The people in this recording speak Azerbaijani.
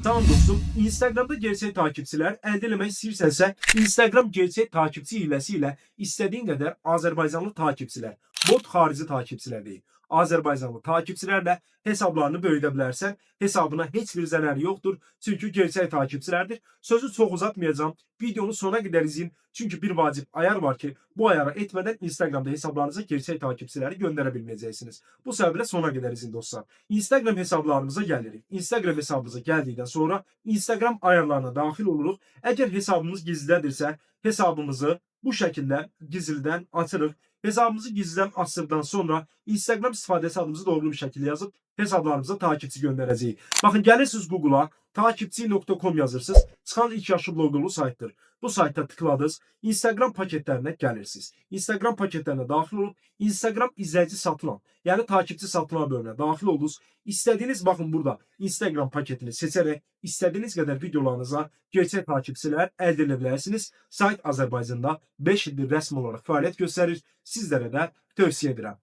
Tamam dostum, Instagram'da gerçək takipçilər əldə etmək istəyirsənsə, Instagram gerçək takipçi hiləsi ilə istədiyin qədər Azərbaycanlı takipçilər, bot xarici takipçilər deyil, Azərbaycanlı takipçilərlə hesablarını böyüdə bilərsən. Hesabına heç bir zərəri yoxdur, çünki gerçək takipçilərdir. Sözü çox uzatmayacağım, videonu sona qədər izləyin. Çünki bir vacib ayar var ki, bu ayarı etmədən Instagramda hesablarınıza gerçək takipçiləri göndərə bilməyəcəksiniz. Bu səbəblə sona qədər izin dostlar. Instagram hesablarımıza gəlirik. Instagram hesabımıza gəldikdən sonra Instagram ayarlarına daxil oluruq. Əgər hesabımız gizlidədirsə, hesabımızı bu şəkildə gizlidən açırıq. Hesabımızı gizlidən açdıqdan sonra Instagram istifadəçi adımızı doğru bir şəkildə yazıb hesablarımıza takipçi göndərəcəyik. Baxın, gəlirsiniz Google'a, takipçi.com yazırsınız. Çıxan ilk yaşlı loqolu saytdır. Bu sayta tıkladınız. Instagram paketlərinə gəlirsiniz. Instagram paketlərinə daxil olub Instagram izləyici satılan, yəni takipçi satılan bölümünə daxil oldunuz. İstədiyiniz, baxın burada Instagram paketini seçərək istədiyiniz qədər videolarınıza gerçək takipçilər əldə edə bilərsiniz. Sayt Azərbaycanda 5 ildir rəsmi olaraq fəaliyyət göstərir. Sizlərə də tövsiyə edirəm.